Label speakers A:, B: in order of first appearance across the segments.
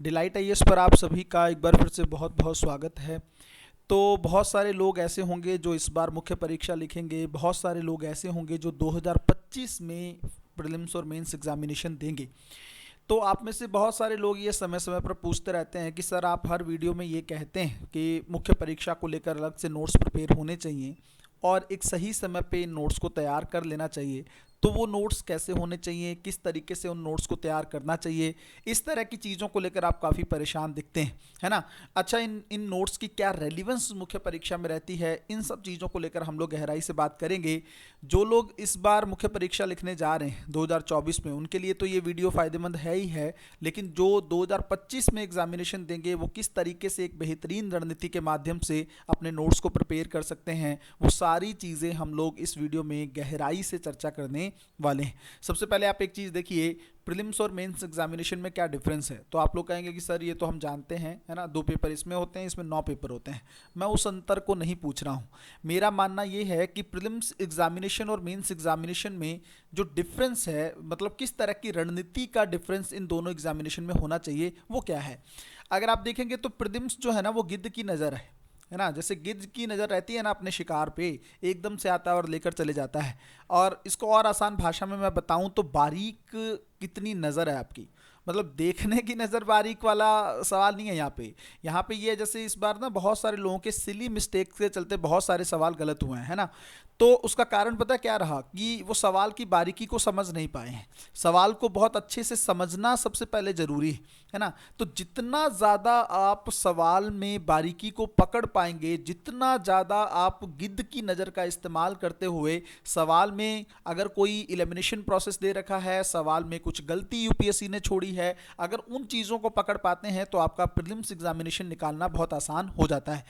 A: Delight IAS पर आप सभी का एक बार फिर से बहुत बहुत स्वागत है। तो बहुत सारे लोग ऐसे होंगे जो इस बार मुख्य परीक्षा लिखेंगे, बहुत सारे लोग ऐसे होंगे जो 2025 में प्रीलिम्स और मेंस एग्जामिनेशन देंगे। तो आप में से बहुत सारे लोग ये समय समय पर पूछते रहते हैं कि सर आप हर वीडियो में ये कहते हैं कि मुख्य परीक्षा को लेकर अलग से नोट्स प्रिपेयर होने चाहिए और एक सही समय पे इन नोट्स को तैयार कर लेना चाहिए। तो वो नोट्स कैसे होने चाहिए, किस तरीके से उन नोट्स को तैयार करना चाहिए, इस तरह की चीज़ों को लेकर आप काफ़ी परेशान दिखते हैं, है ना। अच्छा, इन इन नोट्स की क्या रेलिवेंस मुख्य परीक्षा में रहती है, इन सब चीज़ों को लेकर हम लोग गहराई से बात करेंगे। जो लोग इस बार मुख्य परीक्षा लिखने जा रहे हैं 2024 में, उनके लिए तो ये वीडियो फ़ायदेमंद है ही है, लेकिन जो 2025 में एग्जामिनेशन देंगे वो किस तरीके से एक बेहतरीन रणनीति के माध्यम से अपने नोट्स को प्रिपेयर कर सकते हैं, वो सारी चीज़ें हम लोग इस वीडियो में गहराई से चर्चा करने वाले हैं। सबसे पहले आप एक चीज़ देखिए, प्रीलिम्स और मेंस एग्जामिनेशन में क्या डिफरेंस है। तो आप लोग कहेंगे कि सर ये तो हम जानते हैं, है ना, 2 पेपर इसमें होते हैं, इसमें 9 पेपर होते हैं। मैं उस अंतर को नहीं पूछ रहा हूँ। मेरा मानना ये है कि प्रीलिम्स एग्जामिनेशन और मेंस एग्जामिनेशन में जो डिफरेंस है, मतलब किस तरह की रणनीति का डिफरेंस इन दोनों एग्जामिनेशन में होना चाहिए, वो क्या है। अगर आप देखेंगे तो प्रीलिम्स जो है ना वो गिद्ध की नज़र है ना। जैसे गिद्ध की नज़र रहती है ना अपने शिकार पे, एकदम से आता है और लेकर चले जाता है। और इसको और आसान भाषा में मैं बताऊं तो बारीक कितनी नज़र है आपकी, मतलब देखने की नज़र बारीक वाला सवाल नहीं है यहाँ पे। यहाँ पे ये है, जैसे इस बार ना बहुत सारे लोगों के सिली मिस्टेक के चलते बहुत सारे सवाल गलत हुए हैं, है ना। तो उसका कारण पता क्या रहा कि वो सवाल की बारीकी को समझ नहीं पाए हैं। सवाल को बहुत अच्छे से समझना सबसे पहले ज़रूरी है ना। तो जितना ज़्यादा आप सवाल में बारीकी को पकड़ पाएंगे, जितना ज़्यादा आप गिद्ध की नज़र का इस्तेमाल करते हुए सवाल में, अगर कोई एलिमिनेशन प्रोसेस दे रखा है, सवाल में कुछ गलती यूपीएससी ने छोड़ी है, अगर उन चीज़ों को पकड़ पाते हैं तो आपका प्रीलिम्स एग्जामिनेशन निकालना बहुत आसान हो जाता है।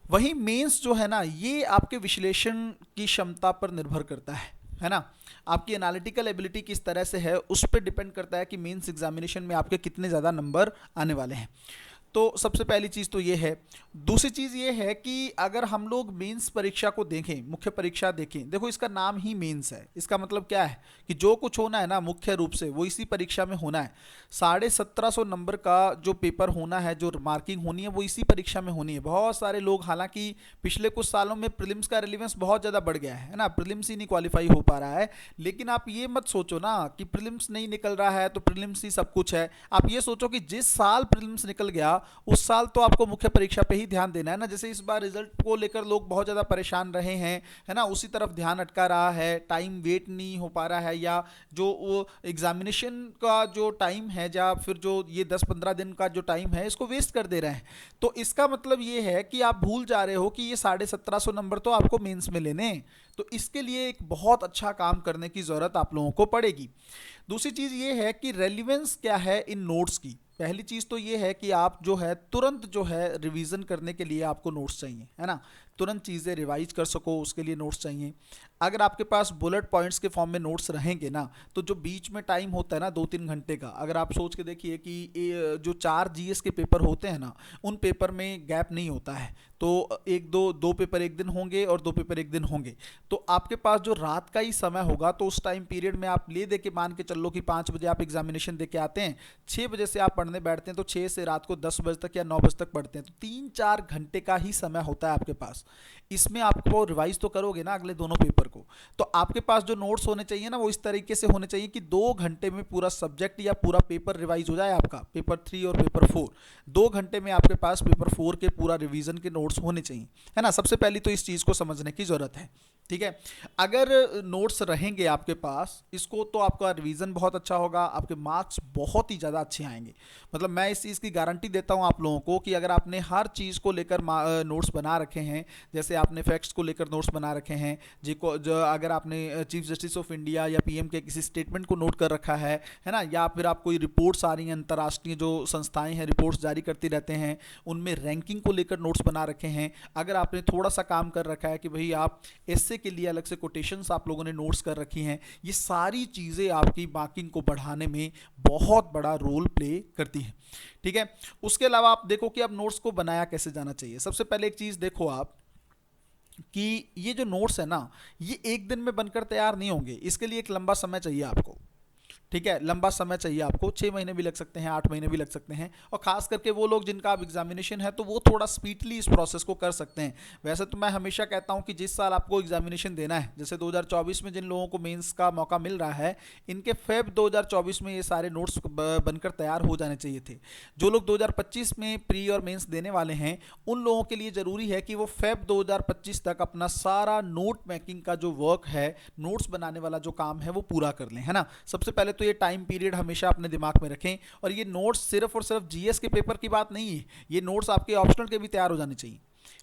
A: वहीं मेंस जो है ना, ये आपके विश्लेषण की क्षमता पर निर्भर करता है ना। आपकी एनालिटिकल एबिलिटी किस तरह से है उस पर डिपेंड करता है कि मेंस एग्जामिनेशन में आपके कितने ज़्यादा नंबर आने वाले हैं। तो सबसे पहली चीज़ तो ये है। दूसरी चीज़ ये है कि अगर हम लोग मेंस परीक्षा को देखें, मुख्य परीक्षा देखें, देखो इसका नाम ही मेंस है। इसका मतलब क्या है कि जो कुछ होना है ना मुख्य रूप से वो इसी परीक्षा में होना है। 1750 नंबर का जो पेपर होना है, जो मार्किंग होनी है, वो इसी परीक्षा में होनी है। बहुत सारे लोग, हालांकि पिछले कुछ सालों में प्रीलिम्स का रिलीवेंस बहुत ज़्यादा बढ़ गया है ना, प्रीलिम्स ही नहीं क्वालिफाई हो पा रहा है। लेकिन आप ये मत सोचो ना कि प्रीलिम्स नहीं निकल रहा है तो प्रीलिम्स ही सब कुछ है। आप ये सोचो कि जिस साल प्रीलिम्स निकल गया उस साल तो आपको मुख्य परीक्षा पे ही ध्यान देना है ना। जैसे इस बार रिजल्ट को लेकर लोग बहुत ज़्यादा परेशान रहे हैं, है ना, उसी तरफ ध्यान अटका रहा है, टाइम वेट नहीं हो पा रहा है, या जो वो एग्जामिनेशन का जो टाइम है, या फिर जो ये 10-15 दिन का जो टाइम है, इसको वेस्ट कर दे रहे हैं। तो इसका मतलब ये है कि आप भूल जा रहे हो कि ये 1750 नंबर तो आपको मेंस में लेने हैं। तो इसके लिए एक बहुत अच्छा काम करने की ज़रूरत आप लोगों को पड़ेगी। दूसरी चीज़ ये है कि रेलिवेंस क्या है इन नोट्स की। पहली चीज़ तो ये है कि आप जो है तुरंत जो है रिवीजन करने के लिए आपको नोट्स चाहिए, है ना। तुरंत चीज़ें रिवाइज कर सको उसके लिए नोट्स चाहिए। अगर आपके पास बुलेट पॉइंट्स के फॉर्म में नोट्स रहेंगे ना, तो जो बीच में टाइम होता है ना 2-3 घंटे का, अगर आप सोच के देखिए कि जो 4 जीएस के पेपर होते हैं ना, उन पेपर में गैप नहीं होता है। तो एक दो पेपर एक दिन होंगे और 2 पेपर एक दिन होंगे। तो आपके पास जो रात का ही समय होगा, तो उस टाइम पीरियड में आप ले दे के मान के चलो कि 5 बजे आप एग्जामिनेशन दे के आते हैं, 6 बजे से आप पढ़ने बैठते हैं, तो 6 से रात को 10 बजे तक या 9 बजे तक पढ़ते हैं, तो 3-4 घंटे का ही समय होता है आपके पास। इसमें आपको रिवाइज तो करोगे ना अगले दोनों पेपर को। तो आपके पास जो नोट्स होने चाहिए ना, वो इस तरीके से होने चाहिए कि 2 घंटे में पूरा सब्जेक्ट या पूरा पेपर रिवाइज हो जाए आपका, पेपर 3 और पेपर 4। 2 घंटे में आपके पास पेपर 4 के पूरा रिवीजन के नोट्स होने चाहिए, है ना। सबसे पहले तो इस चीज़ को समझने की ज़रूरत है, ठीक है। अगर नोट्स रहेंगे आपके पास, इसको तो आपका रिवीजन बहुत अच्छा होगा, आपके मार्क्स बहुत ही ज़्यादा अच्छे आएंगे। मतलब मैं इस चीज़ की गारंटी देता हूँ आप लोगों को कि अगर आपने हर चीज़ को लेकर नोट्स बना रखे हैं, जैसे आपने फैक्ट्स को लेकर नोट्स बना रखे हैं, जो अगर आपने चीफ जस्टिस ऑफ इंडिया या पीएम के किसी स्टेटमेंट को नोट कर रखा है ना, या फिर आप कोई रिपोर्ट्स आ रही हैं, अंतर्राष्ट्रीय जो संस्थाएं हैं रिपोर्ट्स जारी करती रहते हैं, उनमें रैंकिंग को लेकर नोट्स बना रखे हैं, अगर आपने थोड़ा सा काम कर रखा है कि भाई आप एसए के लिए अलग से कोटेशंस आप लोगों ने नोट्स कर रखी हैं, ये सारी चीज़ें आपकी मार्किंग को बढ़ाने में बहुत बड़ा रोल प्ले करती हैं, ठीक है। उसके अलावा आप देखो कि अब नोट्स को बनाया कैसे जाना चाहिए। सबसे पहले एक चीज़ देखो आप कि ये जो नोट्स है ना, ये एक दिन में बनकर तैयार नहीं होंगे, इसके लिए एक लंबा समय चाहिए आपको। ठीक है, लंबा समय चाहिए आपको, 6 महीने भी लग सकते हैं, 8 महीने भी लग सकते हैं। और खास करके वो लोग जिनका अब एग्जामिनेशन है तो वो थोड़ा स्पीडली इस प्रोसेस को कर सकते हैं। वैसे तो मैं हमेशा कहता हूं कि जिस साल आपको एग्जामिनेशन देना है, जैसे 2024 में जिन लोगों को मेंस का मौका मिल रहा है, इनके फेब 2024 में ये सारे नोट्स बनकर तैयार हो जाने चाहिए थे। जो लोग 2025 में प्री और मेंस देने वाले हैं, उन लोगों के लिए ज़रूरी है कि वो फेब 2025 तक अपना सारा नोट मेकिंग का जो वर्क है, नोट्स बनाने वाला जो काम है, वो पूरा कर लें, है ना। सबसे पहले तो ये टाइम पीरियड हमेशा अपने दिमाग में रखें। और ये नोट्स सिर्फ और सिर्फ जीएस के पेपर की बात नहीं है, ये नोट्स आपके ऑप्शनल के भी तैयार हो जाने चाहिए,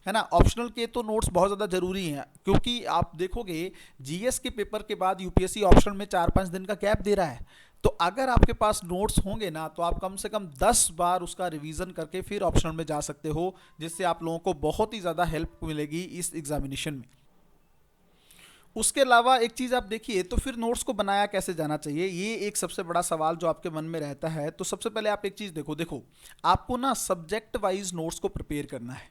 A: है ना। ऑप्शनल के तो नोट्स बहुत ज़्यादा जरूरी हैं, क्योंकि आप देखोगे जीएस के पेपर के बाद यूपीएससी ऑप्शनल में 4-5 दिन का गैप दे रहा है। तो अगर आपके पास नोट्स होंगे ना, तो आप कम से कम 10 बार उसका रिवीजन करके फिर ऑप्शनल में जा सकते हो, जिससे आप लोगों को बहुत ही ज़्यादा हेल्प मिलेगी इस एग्जामिनेशन में। उसके अलावा एक चीज़ आप देखिए, तो फिर नोट्स को बनाया कैसे जाना चाहिए, ये एक सबसे बड़ा सवाल जो आपके मन में रहता है। तो सबसे पहले आप एक चीज़ देखो देखो आपको ना सब्जेक्ट वाइज नोट्स को प्रिपेयर करना है,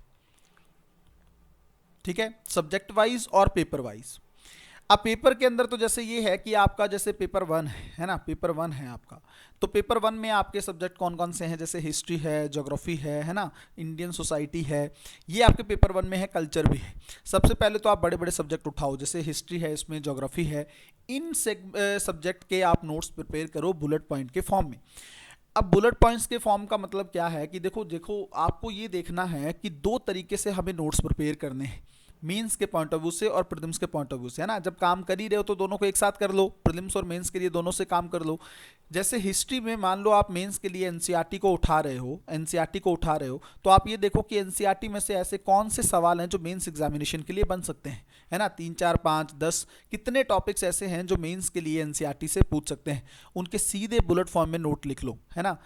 A: ठीक है, सब्जेक्ट वाइज और पेपर वाइज। अब पेपर के अंदर तो जैसे ये है कि आपका जैसे पेपर 1 है ना, पेपर 1 है आपका, तो पेपर 1 में आपके सब्जेक्ट कौन कौन से हैं, जैसे हिस्ट्री है, ज्योग्राफी है ना, इंडियन सोसाइटी है, ये आपके पेपर 1 में है, कल्चर भी है। सबसे पहले तो आप बड़े बड़े सब्जेक्ट उठाओ, जैसे हिस्ट्री है, इसमें ज्योग्राफी है, इन सब्जेक्ट के आप नोट्स प्रिपेयर करो बुलेट पॉइंट के फॉर्म में। अब बुलेट पॉइंट्स के फॉर्म का मतलब क्या है कि देखो देखो आपको ये देखना है कि 2 तरीके से हमें नोट्स प्रिपेयर करने हैं, मेंस के पॉइंट ऑफ व्यू से और प्रीलिम्स के पॉइंट ऑफ व्यू से, है ना। जब काम कर ही रहे हो तो दोनों को एक साथ कर लो, प्रीलिम्स और मेंस के लिए दोनों से काम कर लो। जैसे हिस्ट्री में मान लो आप मेंस के लिए एनसीईआरटी को उठा रहे हो, एनसीईआरटी को उठा रहे हो, तो आप ये देखो कि एनसीईआरटी में से ऐसे कौन से सवाल हैं जो मेंस एग्जामिनेशन के लिए बन सकते हैं, है ना। 3, 4, 5, 10 कितने टॉपिक्स ऐसे हैं जो मेंस के लिए एनसीईआरटी से पूछ सकते हैं, उनके सीधे बुलेट फॉर्म में नोट लिख लो, है ना।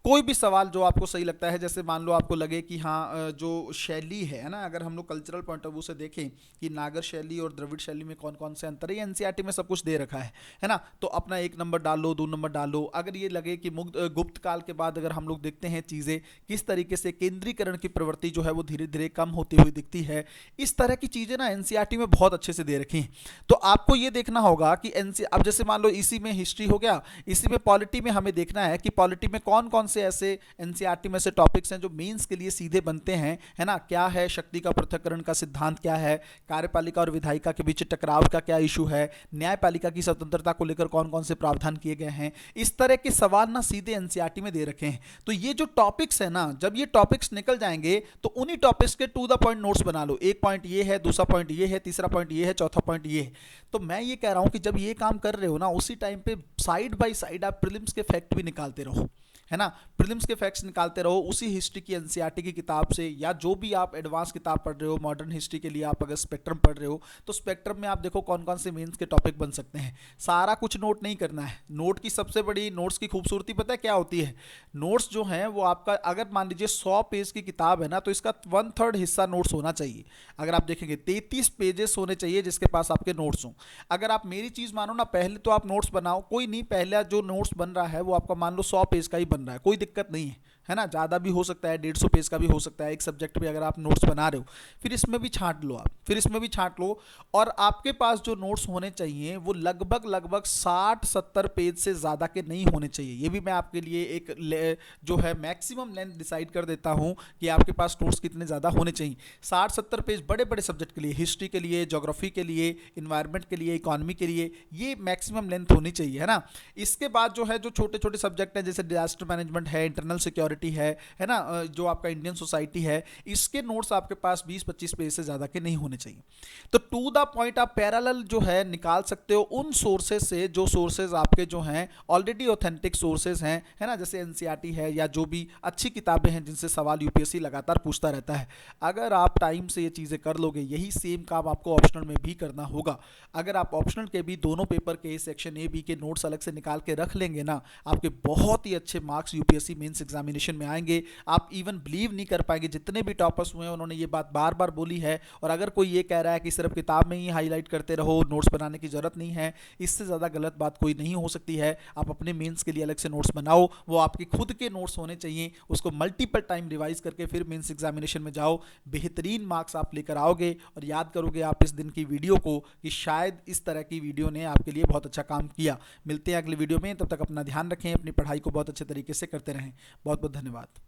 A: कोई भी सवाल जो आपको सही लगता है, जैसे मान लो आपको लगे कि हाँ जो शैली है ना, अगर हम लोग कल्चरल पॉइंट ऑफ व्यू से देखें कि नागर शैली और द्रविड़ शैली में कौन कौन से अंतर है, ये एनसीईआरटी में सब कुछ दे रखा है ना। तो अपना 1 नंबर डाल लो, 2 नंबर डाल लो। अगर ये लगे कि गुप्त काल के बाद अगर हम लोग देखते हैं चीज़ें किस तरीके से केंद्रीकरण की प्रवृत्ति जो है वो धीरे धीरे कम होती हुई दिखती है, इस तरह की चीज़ें ना एनसीईआरटी में बहुत अच्छे से दे रखी हैं। तो आपको ये देखना होगा कि अब जैसे मान लो इसी में हिस्ट्री हो गया, इसी में पॉलिटी में हमें देखना है कि पॉलिटी में कौन कौन से ऐसे एनसीईआरटी में से टॉपिक्स हैं जो मेंस के लिए सीधे बनते हैं, है ना। क्या है शक्ति का पृथक्करण का सिद्धांत, क्या है कार्यपालिका और विधायिका के बीच टकराव का क्या इशू है, न्यायपालिका की स्वतंत्रता को लेकर कौन कौन से प्रावधान किए गए हैं, इस तरह के सवाल ना सीधे एनसीईआरटी में दे रखे हैं। तो ये जो टॉपिक्स है ना, जब ये टॉपिक्स निकल जाएंगे तो उन्हीं टॉपिक्स के टू द पॉइंट नोट्स बना लो। एक पॉइंट ये है, दूसरा पॉइंट ये है, तीसरा पॉइंट ये है, चौथा पॉइंट ये है। तो मैं ये कह रहा हूं कि जब ये काम कर रहे हो ना, उसी टाइम पे साइड बाय साइड आप प्रीलिम्स के फैक्ट भी निकालते रहो, है ना। प्रीलिम्स के फैक्ट्स निकालते रहो उसी हिस्ट्री की एनसीईआरटी की किताब से, या जो भी आप एडवांस किताब पढ़ रहे हो, मॉडर्न हिस्ट्री के लिए आप अगर स्पेक्ट्रम पढ़ रहे हो तो स्पेक्ट्रम में आप देखो कौन कौन से मेंस के टॉपिक बन सकते हैं। सारा कुछ नोट नहीं करना है। नोट की सबसे बड़ी, नोट्स की खूबसूरती पता है क्या होती है, नोट्स जो हैं वो आपका, अगर मान लीजिए 100 पेज की किताब है ना, तो इसका 1/3 हिस्सा नोट्स होना चाहिए। अगर आप देखेंगे 33 पेजेस होने चाहिए जिसके पास आपके नोट्स हों। अगर आप मेरी चीज़ मानो ना, पहले तो आप नोट्स बनाओ, कोई नहीं, पहला जो नोट्स बन रहा है वो आपका मान लो 100 पेज का ही बन रहा है, कोई दिक्कत नहीं है ना। ज़्यादा भी हो सकता है, 150 पेज का भी हो सकता है, एक सब्जेक्ट पे अगर आप नोट्स बना रहे हो। फिर इसमें भी छांट लो आप, फिर इसमें भी छांट लो। और आपके पास जो नोट्स होने चाहिए वो लगभग लगभग 60-70 पेज से ज़्यादा के नहीं होने चाहिए। ये भी मैं आपके लिए एक जो है मैक्सिमम लेंथ डिसाइड कर देता हूँ कि आपके पास नोट्स कितने ज़्यादा होने चाहिए। 60-70 पेज बड़े बड़े सब्जेक्ट के लिए, हिस्ट्री के लिए, ज्योग्राफी के लिए, इन्वायरमेंट के लिए, इकोनॉमी के लिए, ये मैक्सिमम लेंथ होनी चाहिए, है ना। इसके बाद जो है जो छोटे छोटे सब्जेक्ट हैं, जैसे डिजास्टर मैनेजमेंट है, इंटरनल सिक्योरिटी है ना, जो आपका इंडियन सोसाइटी है, इसके नोट्स आपके पास 20-25 पेज से ज्यादा के नहीं होने चाहिए। तो टू द पॉइंट आप पैरेलल जो है निकाल सकते हो उन सोर्सेज से, जो सोर्सेज आपके जो हैं ऑलरेडी ऑथेंटिक सोर्सेज हैं, है ना, जैसे एनसीईआरटी है या जो भी अच्छी किताबें हैं जिनसे सवाल यूपीएससी लगातार पूछता रहता है। अगर आप टाइम से ये चीजें कर लोगे, यही सेम काम आपको ऑप्शनल में भी करना होगा। अगर आप ऑप्शनल के भी दोनों पेपर के सेक्शन ए बी के नोट्स अलग से निकाल के रख लेंगे ना, आपके बहुत ही अच्छे मार्क्स यूपीएससी मेंस एग्जामिनेशन में आएंगे। आप इवन बिलीव नहीं कर पाएंगे, जितने भी टॉपर्स हुए हैं उन्होंने ये बात बार बार बोली है। और अगर कोई ये कह रहा है कि सिर्फ किताब में ही हाईलाइट करते रहो, नोट्स बनाने की जरूरत नहीं है, इससे ज़्यादा गलत बात कोई नहीं हो सकती है। आप अपने मेंस के लिए अलग से नोट्स बनाओ, वो आपके खुद के नोट्स होने चाहिए, उसको मल्टीपल टाइम रिवाइज करके फिर मेंस एग्जामिनेशन में जाओ। बेहतरीन मार्क्स आप लेकर आओगे और याद करोगे आप इस दिन की वीडियो को कि शायद इस तरह की वीडियो ने आपके लिए बहुत अच्छा काम किया। मिलते हैं अगले वीडियो में, तब तक अपना ध्यान रखें, अपनी पढ़ाई को बहुत अच्छे तरीके से करते रहें। बहुत बहुत धन्यवाद।